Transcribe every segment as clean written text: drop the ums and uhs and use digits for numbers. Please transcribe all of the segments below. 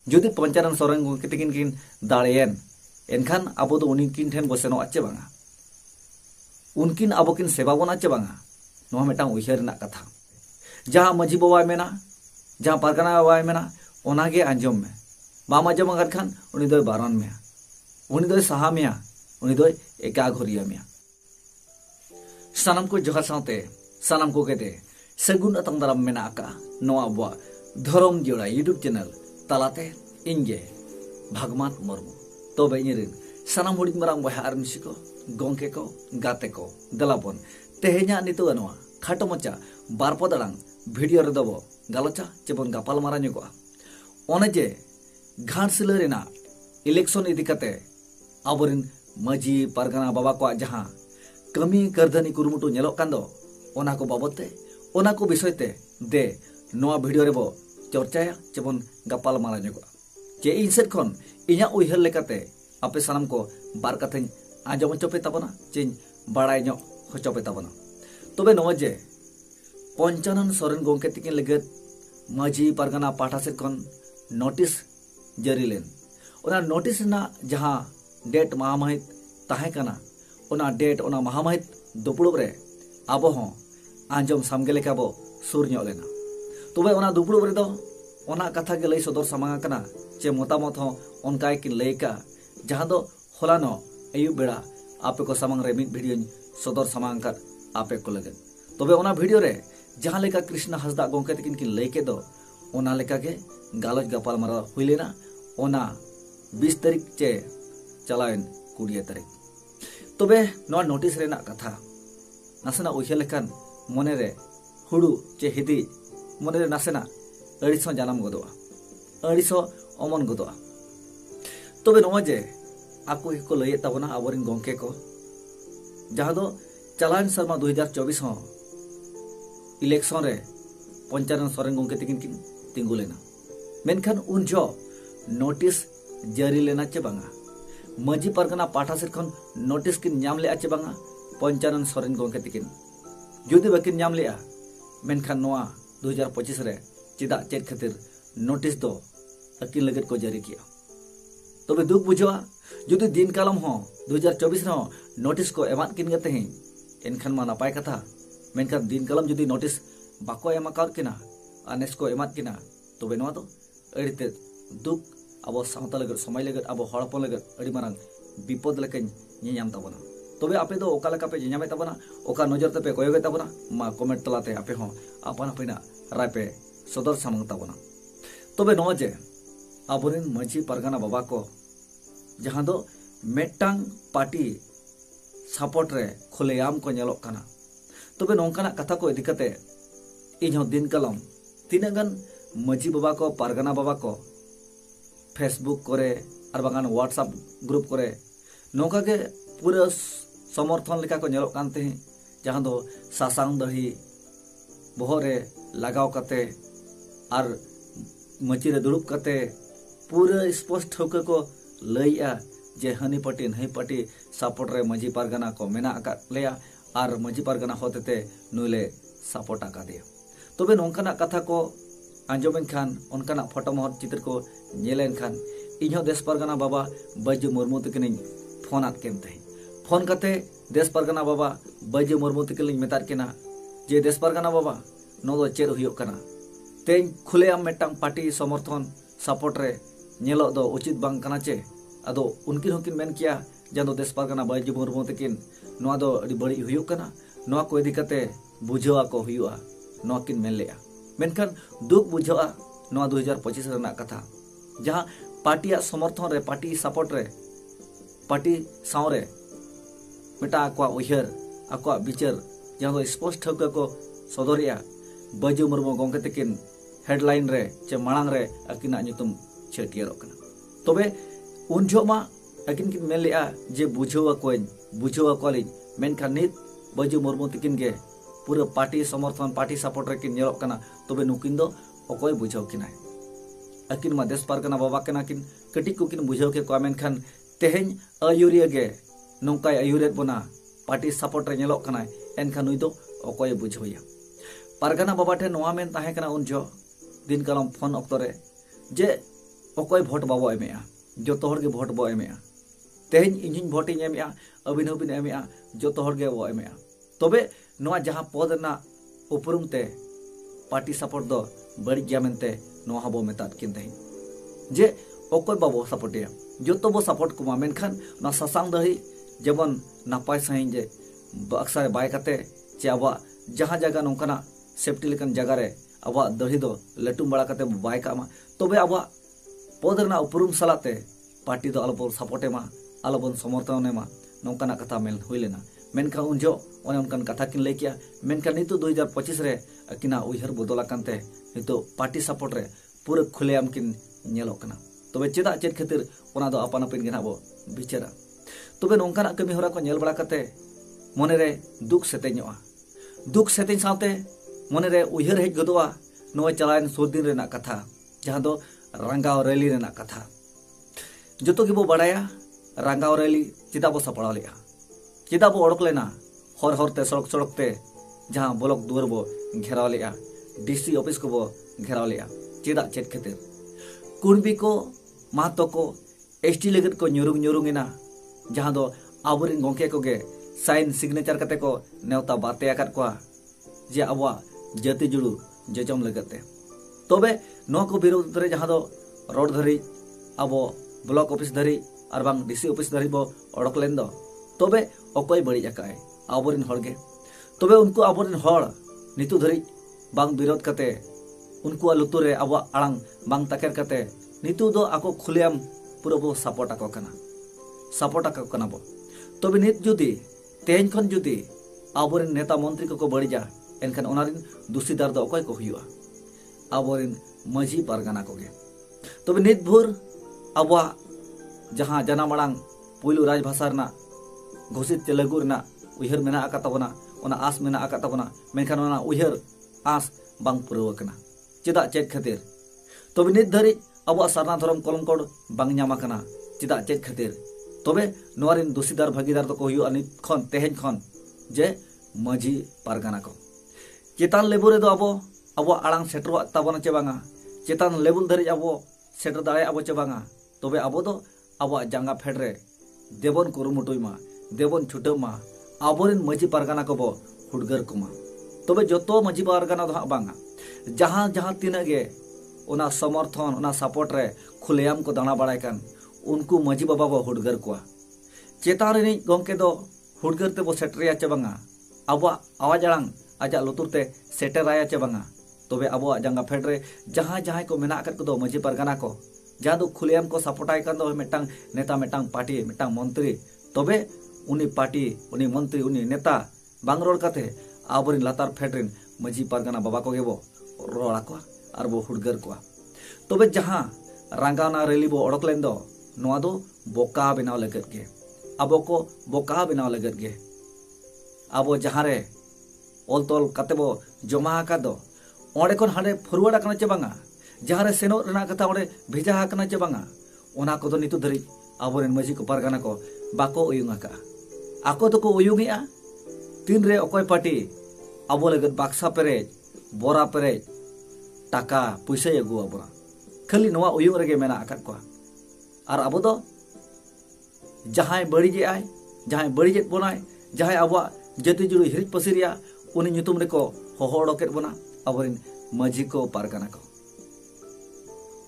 जुदी पंचानन सोरेन गोंके तकिन किन दाड़ेन एनखान आबो दो उनकिन ठेन बो सेनो आचे बांगा उनकिन आबो किन सेवा बोना चे बांगा नोहा मिटांग उयहार रना कथा जहां मजी बाबा मेना जहां पारगाना बाबा मेना ओनागे आंजम में बाम आंजम अगर खान उनी दोय बारन में उनी दोय सहा में उनी दोय एका घोरिया में सानम को जोहार साथे सानम को केते सगुन अतंग दाराम मेना आका नो आबो धरम जोड़ा यूट्यूब चैनल तालाते इंगे भागमात मुर्मू तो बेनिरिन सानाम हुडिंग मारांग बहा आर मिसी को गोंके को गाते को दलाबन तेहेnya नितो अनवा खाटो मचा बारपो दालांग भिडियो रे दबो गालोचा चेबन गापाल मारा ᱧᱚᱜᱚᱜᱼᱟ ओने जे घाटसिला रेना इलेक्शन इदी कते आबोरिन मजी पारगाना बाबा को जहां कमी करधनी कुरुमुटु ñeloग कान दो ओना को बाबते ओना को विषयते दे नोआ भिडियो रेबो चर्चाया चेबन गापाल मारा ᱧᱚᱜᱚᱜᱼᱟ जे इन सेट खन इᱧा उयहर लेकाते आपे सानाम को बार कथें आंजम हचोपे ताबना चें बाड़ाय ᱧᱚᱜ हचोपे ताबना तबे नोआ जे पंचानन सोरेन गोंके तकिन लगत मजी पारगाना पाठा से खन नोटिस जारी लेन ओना नोटिस ना जहां डेट महामाहित ताहे काना ओना डेट ओना महामाहित दुपुड़ब रे आबो हो आंजम सामगे लेका बो सुर ᱧᱚᱜ लेना तबे ओना दुपुड़ब रे दो ओना कथा गे लई सदर सामांगा काना चे मतामत हो ओनकाय किन लईका जहां दो होलानो अयुब बेड़ा आपे को सामांग रे मिद भिडियो सदर सामांग कर आपे को लगे तबे ओना भिडियो रे जहां लेका कृष्ण हंसदा गोंके तकिन किन लई के दो ओना लेका के गालोज गापाल मारा हुई लेना ओना 20 तारीख चे चलावेन 20 तारीख तबे नोआ नोटिस रेना कथा नासेना उयहार लेखान मने रे हुडू चे हिदी मने रे नासेना अड़िसो जानाम गदोआ अड़िसो अमन गदोआ तबे नोआ जे आको को लये ताबना आबोरिन गोंके को जहां दो चलान शर्मा 2024 हो इलेक्शन रे पंचानन सोरेन गोंके तकिन किन तिंगु लेना मेनखान उन जो नोटिस जारी लेना चे बांगा मजी पारगाना पाठा से खन नोटिस किन ᱧᱟᱢ ले चे बांगा पंचानन सोरेन गोंके तकिन जुदी बाकिन ᱧᱟᱢ लेआ मेनखान नोआ 2025 रे चिदा चेक खातिर नोटिस दो अकिन लगत को जारी किया तबे दुख बुझवा जुदी दिन कालम हो 2024 रे नोटिस को एमात किन गते हैं एनखान मा नापाय कथा मेनखान दिन कालम जुदी नोटिस बाको एमा काउट किना आनेस को एमात किना तबे नोआ दो अड़िते दुख अब सावता लगत समय लगत अब हड़पन लगत अड़ी मारंग विपद लेके ᱧᱮᱧᱟᱢ ताबना तबे आपे दो ओका लेका पे ᱧᱮᱧᱟᱢे ताबना ओका नजर ते पे कोयोगे ताबना मा कमेंट तलाते आपे हो आपन आपना राय पे सदर सामंग ताबना तबे नोआ जे आबोरिन मजी पारगाना बाबा को जहां दो मेटांग पार्टी सपोर्ट रे खुलेआम को ñeloग काना तबे नोंकाना कथा को इदी कते इन्हों दिन कलम तीना गान मजी बाबा को पारगाना बाबा को फेसबुक करे और बागान व्हाट्सएप ग्रुप करे नौका के पूरा समर्थन लेका को ñeloग कानते हैं जहां दो सासांग दही बहरे लगाव कते और मची रे दुड़ुब कते पूरा स्पष्ट होके को लईया जे हनी पार्टी नहीं पार्टी सपोर्ट रे मजी पारगाना को मेना का लेया और मजी पारगाना होते नुले सपोर्ट आका दिया तबे नोंकाना कथा को आंजमेन खान उनकाना फोटो महर चित्र को ñेलेन खान इन्हों देश पारगाना बाबा बैजू मुर्मू तकिन फोन आद केन तहे फोन कते देश पारगाना बाबा बैजू मुर्मू तकिन मेतार केना जे देश पारगाना बाबा नो दो चेर हुयो कना तेन खुलेआम मेटांग पार्टी समर्थन सपोर्ट रे ñeloग दो उचित बांग कना चे अदो उनकिन होकिन मेन किया जानो देश पारगाना बैजू मुर्मू तकिन नोआ दो अडी बड़ी हुयो कना नोआ को इदी कते बुझवा को हुयोआ नोआ किन मेन लेया मेनखान दुख बुझवा नोआ 2025 रना कथा जहां पार्टी समर्थन रे पार्टी सपोर्ट रे पार्टी सावरे मेटा आकवा उयहर आकवा विचार जहां दो स्पष्ट होके को सदरिया बैजू मुर्मू गोंके तकिन हेडलाइन रे चे मांग रे अकिना नितुम छेटियारो कना तबे उन जोमा अकिन किन मेन लेआ जे बुझवा कोलिन मेनखान नित बैजू मुर्मू तकिन गे पूरा पार्टी समर्थन पार्टी सपोर्ट रे किन ñeloग कना तबे नुकिन दो अकोय बुझाव किनाय अकिन मा देश पारगाना बाबा कना किन कटिक को किन बुझाव के को मेनखान तेहेñ आयुरिया गे नोंकाय आयुरेत बना पार्टी सपोर्ट रे ñeloग कना एनखान नुई दो अकोय बुझावया पारगाना बाबा ठे नोआ मेन ताहे कना उन जो दिन कालम फोन अक्तो रे जे अकोय भोट बाबो एमेआ जोतो हर गे भोट बो एमेआ तेहें इᱧ भोट इन एमेआ अबिन हबिन एमेआ जोतो हर गे बो एमेआ तबे नोआ जहां पद ना उपरुम ते पार्टी सपोर्ट दो बड़ी गया मेनते नोआ हबो मेतात किन तेहें जे अकोय बाबो सपोर्टिया जोतो बो सपोर्ट कुमा मेनखान ना ससांग दही जेबन नापाय सही जे बक्सा बाय कते चे आबा जहां जगह नोंकना सेफ्टी लेकन जगह रे आबा दही दो लटुम बड़ा कते बाय कामा तबे आबा पद रना उपरुम सलाते पार्टी दो आलोबो सपोर्टे मा आलोबन समर्थन मा नोंकना कथा मेल हुई लेना मेनका उनजो ओने उनकन कथा किन लay किया मेनका नितो 2025 रे अकिना उयहर बदला कानते नितो पार्टी सपोर्ट रे पूरे खुलेआम किन नेलोक कना तबे चेदा चेद खातिर ओना दो अपन अपन गेना बो बिचारा तबे नोंकना कमी होरा को नेल बड़ा कते मने रे दुख सेतेñoa दुख सेतेñ साथे मने रे उयहर हेज गदोआ नो चलायन 100 दिन रेना कथा जहां दो रंगाव रैली रेना कथा जोतो गिबो बड़ाया रंगाव रैली चेदा बो सपड़ा लेया चेदा बो ओडक लेना हर हरते सड़क सड़क ते जहां ब्लॉक दुआर बो घेराव लेया डीसी ऑफिस को बो घेराव लेया चेदा चेद खातिर कुणबी को महतो को एसटी लगत को न्युरुंग न्युरुंगिना जहां दो आबुरिन गोंके को गे साइन सिग्नेचर कते को नेवता बाते आकात को जे आबवा जाति जुड़ू जजम लगते तबे नो को विरोध रे जहां दो रोड धरी आबो ब्लॉक ऑफिस धरी और बांग डीसी ऑफिस धरी बो ओडक लेन दो तबे अकोय बड़ी जाकाय आबोरिन हड़गे तबे उनको आबोरिन हड़ नितु धरी बांग विरोध कते उनको लुतुर रे आबो आड़ांग बांग ताकेर कते नितु दो आको खुलेआम पूरा बो सपोर्ट आको कना बो तबे नित जुदी तेहें खन जुदी आबोरिन नेता मंत्री को बड़ीजा एनखान ओनारिन दुषीदार दो अकोय को हुआ आबोरिन मजी पारगाना कोगे तबे नित भोर आबवा जहां जानाम आड़ांग पुइलु राजभाषा रना घोषित तेलुगु रना उयहर मेना आका तबना ओना आस मेना आका तबना मेनखान ओना उयहर आस बांग पुरव कना चेदा चेद खातिर तबे नित धरी आबवा सारना धर्म कलम कोड बांग ᱧᱟᱢ आकना चेदा चेद खातिर तबे नोआरिन दोषीदार भागीदार तो को हुआ नित खन तेहें खन जे मजी पारगाना को चेतान लेबुल रे दो आबो आड़ांग सेटरो ताबना चे बांगा चेतान लेबुल धरी आबो सेटर दाड़े आबो चे बांगा तबे आबो दो आबो जांगा फेड रे देबन कुरुमुटुमा देबन छुटमा आबोरिन मजी पारगाना को बो हुडगर कुमा तबे जोतो मजी पारगाना दो बांगा जहां जहां तिना गे ओना समर्थन ओना सपोर्ट रे खुलेआम को दाना बाड़ाय कान उनको मजी बाबा बो हुडगर कुआ चेतान रे गोंके दो हुडगर ते बो सेटरिया चे बांगा आबो आवाज आड़ांग आजा लुतुर ते सेटराया चे बांगा तबे आबो जांगा फेड रे जहां जहां को मेना आकत को दो मजी पारगाना को जहां दो खुलेआम को सपोर्टाय कान दो मेटांग नेता मेटांग पार्टी मेटांग मंत्री तबे उनी पार्टी उनी मंत्री उनी नेता बांग रोड काते आबोरिन लातार फेड रेन मजी पारगाना बाबा को गेबो रोड़ा को आर बो हुडगर को तबे जहां रंगाना रैली बो ओडक लेन दो नोआ दो बोका बनाव लगत गे आबो को बोका बनाव लगत गे आबो जहां रे ओल तोल काते बो जमा आका दो ओंडे कोन हांडे फॉरवर्ड आकना चे बांगा जहां रे सेनो रना कथा ओंडे भेजा आकना चे बांगा ओना को दो नितु धरी आबोरेन मजी को पारगाना को बाको उयुंग आका आको तो को उयुंगिया तीन रे अकोय पार्टी आबो लगत बाक्सा पेरेज बोरा पेरेज टाका पैसा अगु आबोना खाली नोआ उयुंग रेगे मेना आकात को और आबो दो जहां बड़ीजे आय जहां बड़ीजे बोनाय जहां आबो जाति जुड़ू हिरिज पसिरिया उनी nyutum रे को होहो ओडकेत बोना आबोरिन मजी को पारगाना को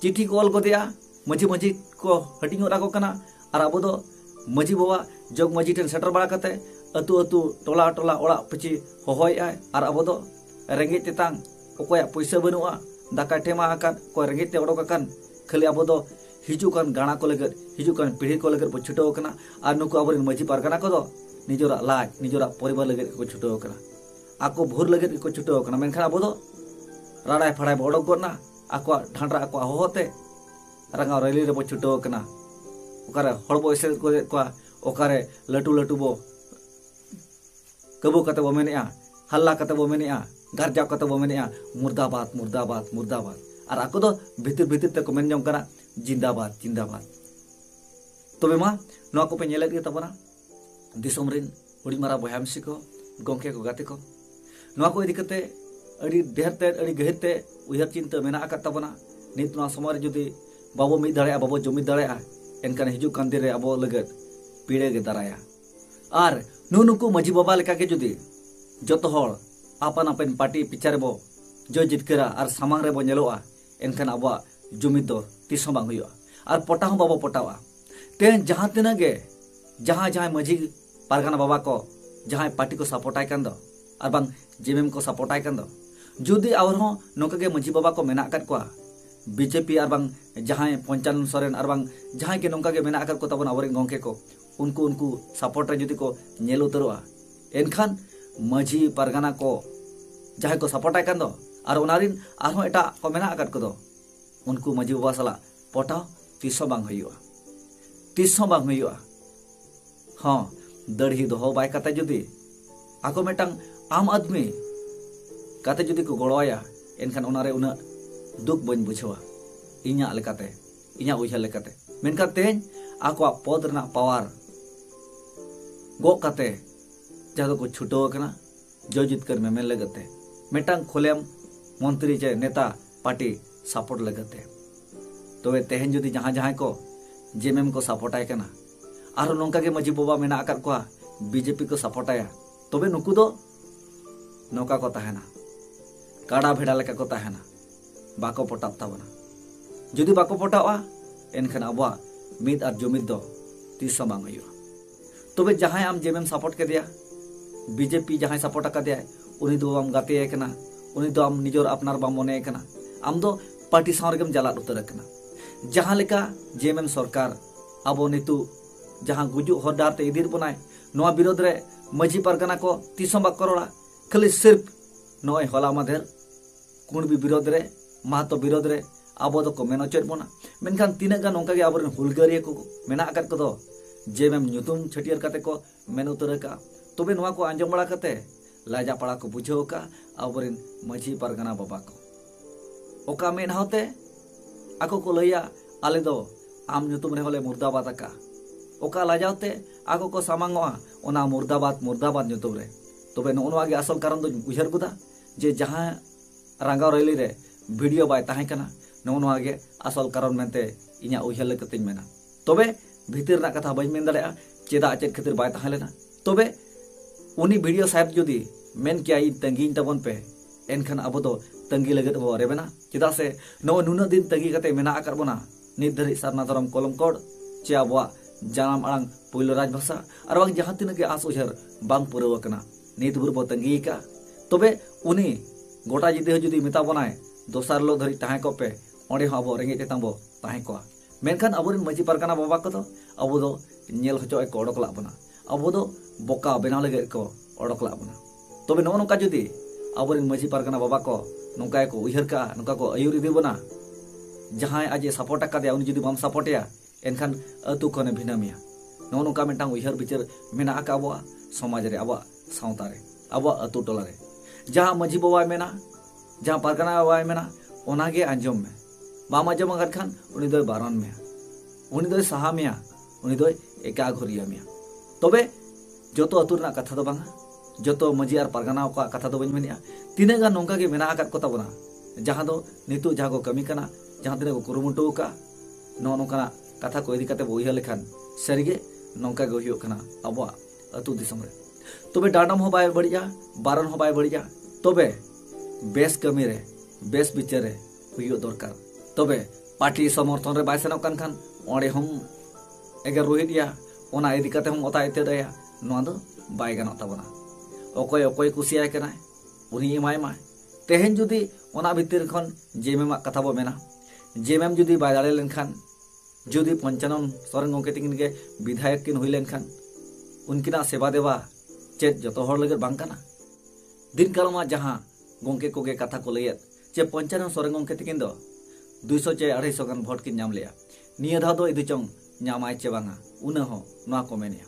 चिठी को ऑल को दिया मजी मजी को हटिंग राको कना और आबो दो मजी बाबा जग मजी ठेन सेटर बड़ा कते अतु अतु टोला टोला ओड़ा पची होहोय आय और आबो दो रेंगे तेतांग ओकोया पैसा बनुआ दाका टेमा आकात को रेंगे ते ओडक कान खाली आबो दो हिजुकान गाना को लगत हिजुकान पीढ़ी को लगत बो छुटो कना और नुको आबोरिन मजी पारगाना को दो निजोरा लाज निजोरा परिवार लगत को छुटो कना आको भोर लगत को छुटो कना मेनखान आबो दो राडाय फाडाय बो ओडक गोना आको ढांडरा आको होहोते रंगा रैली रे बो छुटो कना ओकारे हड़बो एसे को ओकारे लटू लटू बो कबू कते बो मेनेआ हल्ला कते बो मेनेआ गारजा कते बो मेनेआ मुर्दाबाद मुर्दाबाद मुर्दाबाद और आको दो भीतर भीतर ते को मेन जों कना जिंदाबाद जिंदाबाद तबे मा नो को पे नेलेत गे तबना दिसोम रिन हुडी मारा बहामसी को गोंके को गाते को नो को इदि कते अड़ी देहते अड़ी गहिरते उयहर चिंता मेना आका तबना नित नो समय जुदी बाबो मिद दाड़े बाबो जुमिद दाड़े एनकान हिजुक कान दिन रे आबो लगत पीड़े गे दाराया और नुनुकु मजी बाबा लेका के जुदी जतो हर आपन आपन पार्टी पिछारे बो जो जितकरा और सामांग रे बो नेलोआ एनकान आबो जुमिद दो तीसों बांग हुआ और पटा हूँ बाबो पटावा तेन जहाँ तिना गे जहाँ जहाँ मजी पारगाना बाबा को जहाँ पार्टी को सपोर्टाई कान दो और बांग जेएमएम को सपोर्टाई कान दो जुदी और हो नोका के मजी बाबा को मेना कर कोआ बीजेपी और बांग जहाँ पंचानन सोरेन और बांग जहाँ के नोका के मेना कर को तबन आवरे गोंके को उनको उनको सपोर्ट जुदी को नेल उतरवा एनखान मजी पारगाना को जहाँ को सपोर्टाई कान दो और उनारिन आरो एटा को मेना कर को दो उनको मजी बाबा सला पटाओ तीसों बांग हुआ तीसों बांग हुआ हाँ दड़ी दोहो बाय कते जुदी आको मेटांग आम आदमी कते जुदी को गड़ोया एनखान उनारे उना दुख बन बुझवा इन्या लेकाते इन्या उइहार लेकाते मेनका तेज आको पद रना पावर गो कते जहाँ को छुटो कना जो जितकर मेमेन लगते मेटांग खोलेम मंत्री चे नेता पार्टी सपोर्ट लगते तो तेहन जुदी जहाँ जहाँ को जेएमएम को सपोर्टाय कना और नौका के मजी बाबा मेना आकर को बीजेपी को सपोर्टाया तबे नुकु दो नौका को तहना काड़ा भेड़ा लेका को तहना बाको पटाब ताबना जुदी बाको पटावा एनखान आबवा मिद और जुमिद दो तीसों बांग हुआ तबे जहाँ आम जेएमएम सपोर्ट के दिया बीजेपी जहाँ सपोर्ट का दिया उनी दो आम गाते कना उनी दो आम निजोर अपनार बाम मने कना आम दो पार्टी सावरेगम जला उतर कना जहाँ लेका जेएमएम सरकार अब नितु जहाँ गुजु हर डार ते इदिर बनाए नोआ विरोध रे मजी पारगाना को तीसों बाक करोड़ा खाली सिर्फ नोय होला माधेर कुणबी विरोध रे महतो विरोध रे अब दो को मेनो चेर बना मेनखान तीना गान ओंका गे आबरन हुलगारिया को मेना आकार को दो जेएमएम ᱧᱩᱛᱩᱢ छटियर काते को मेन उतर का तबे नोआ को आंजम बड़ा काते लाजा पड़ा को बुझाव का आबरन मजी पारगाना बाबा को ओका मेन हावते आको को लैया आले दो आम ᱧᱩᱛᱩᱢ रे होले मुर्दाबाद का ओका लाजावते आको को सामांगवा ओना मुर्दाबाद ᱧᱩᱛᱩᱢ रे तबे नोआ गे असल कारण दो उजहर गुदा जे जहां रांगाव रैली रे वीडियो बाय ताहे कना नोआ गे असल कारण मेनते इन्या उजहर लेकतिन मेना तबे भीतर ना कथा बज मेन दाड़ेया चेदा चेद खातिर बाय ताहे लेना तबे उनी वीडियो साहेब जुदी मेन किया तंगीन तबन पे एनखान अब दो तंगी लगत बो रेबेना चेदा से नो नुना दिन तंगी कते मेना आकार बना नित धरी सारना धरम कलम कोड चे आबवा जानाम आड़ांग पुइलो राजभाषा और बांग जहाँ तीन के आस उजहर बांग पुराव कना नित भुर बो तंगी का तबे उनी गोटा जिदे जुदी मेता बनाए दोसार लो धरी ताहे को पे ओंडे हो अब रेंगे तेतां बो ताहे को मेनखान अबोरिन मजी पारगाना बाबा को तो अब दो नेल हचो को ओडक लाबना अब दो बोका बेना लगे को ओडक लाबना तबे नो नोका जुदी अबोरिन मजी पारगाना बाबा को नोका को उइहर का नोका को आयुर इदी बना जहां आज सपोर्ट का दिया उनी जुदी बाम सपोर्टया एनखान अतु खने भिनामिया नो नोका मेटांग उइहर बिचार मेना का अब समाज रे अब सावता रे अब अतु टोला रे जहां मजी बाबा मेना जहां पारगाना बाबा मेना ओनागे आंजम में बाम आंजम अगर खान उनी दो बारन में उनी दो सहा में उनी दो एका घरिया में तबे जतो अतु रना कथा दो बांगा जतो मजी और पारगाना का कथा दो बन मेनिया तीना गा नोंका गे मेना आकर को तबना जहां दो नितु जहां को कमी कना जहां तीना को कुरुमुटो का नो नोंका कथा को इदी कते बोइहा लेखान सरीगे नोंका गे हुयो कना अब अतु दिसम रे तबे डाडम हो बाय बड़िया बारन हो बाय बड़िया तबे बेस कमी रे बेस बिचार रे हुयो दरकार तबे पार्टी समर्थन रे बाय सेनोक कान खान ओंडे हम एगर रोहिडिया ओना इदी कते हम ओता इते दया नोआ दो बाय गानो ताबना ओकोय ओकोय कुसिया कना उनी एमाय मा तेहेन जुदी ओना भितर खन जेएमएम कथा बो मेना जेएमएम जुदी बाय दाड़े लेनखान जुदी पंचानन सोरेन गोंके तिकिन के विधायक किन हुई लेनखान उनकिना सेवा देवा चेत जतो हर लगे बांग काना दिन कालमा जहां गोंके कोगे कथा को लैयत चे पंचानन सोरेन गोंके तिकिन दो 200 चे 250 गान भोट किन नाम लेया निया धाव दो इदि चोंग नामाय चे बांगा उना हो नोआ को मेनिया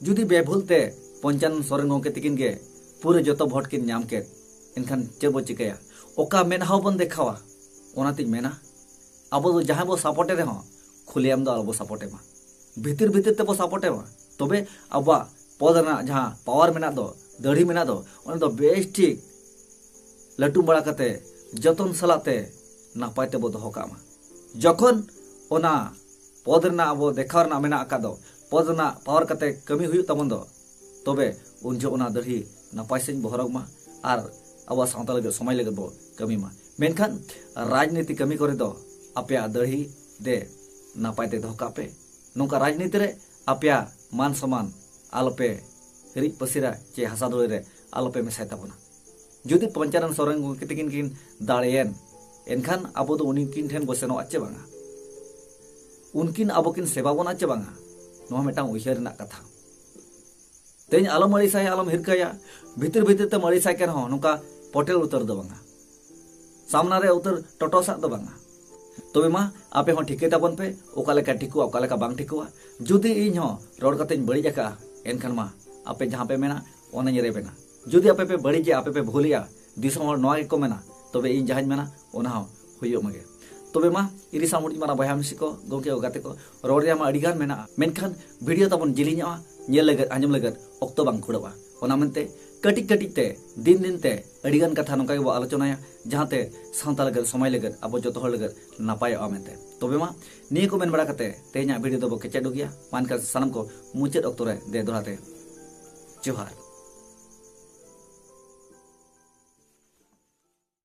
जुदी बेभुलते पंचानन सोरेन गोंके तिकिन के पूरे जतो भोट किन नाम के इनखान चेबो चिकया ओका मेनहाव बन देखावा ओनातिन मेना अब दो जहां बो सपोर्टे रे हो खुलेआम दो आबो सपोर्टे मा भीतर भीतर ते बो सपोर्टे मा तबे अब पद रना जहां पावर मेना दो दड़ी मेना दो ओना दो बेस ठीक लटू बड़ा कते जतन सलाते नापाय ते बो दोहो कामा जखन ओना पद रना अब देखाव रना मेना आका दो पद रना पावर कते कमी हुई तबन दो तबे उन जो ओना दढ़ी नपाय सेñ बहरग मा आर अब सावता लगे समय लगे बो कमी मा मेनखान राजनीति कमी करे दो अपया दढ़ी दे नपाय ते दोह कापे नोंका राजनीति रे अपया मान सम्मान आलोपे हिरिज पसिरा चे हासा दुळे रे आलोपे मेसाय ताबोना जुदि पंचानन सोरेन गंके तकिन किन दाड़ेन एनखान अब तो उनकिन ठेन बो सेनो आचे बांगा उनकिन अब किन सेवा बोना चे बांगा नोहा मेटांग उयहार रना कथा तेज आलम अड़ीसाय आलम हिरकाया भितर भितर ते अड़ीसाय केन हो नोका पटेल उतर दो बांगा सामना रे उतर टोटोसा दो बांगा तबे मा आपे हो ठिके ताबन पे ओका लेका ठिकुआ ओका लेका बांग ठिकुआ जुदि इन हो रोड कते बड़ी आका एनखान मा आपे जहां पे मेना ओना रे बेना जुदि आपे पे बड़ी जे आपे पे भूलिया दिसम हर नोआ को मेना तबे इन जहां मेना ओना हो हुयो मगे तबे मा इरी सामुड़ी माना बया मिसी को गोंके गाते को रोड रे मा अडिगान मेना मेनखान video ताबन जिलिña ñel leged anjum leged okto bang kudawa ona mente katik katik te din te अडिगान कथा नोका गो आलोचनाया जहांते सावता लगद समय लगद अब जतो हर लगद नापाय आमेते तबे मा निये को मेन बड़ा कते तेहना वीडियो दो केचेडो गया मान का सनम को मुचाद अक्तो रे दे दोराते जोहार।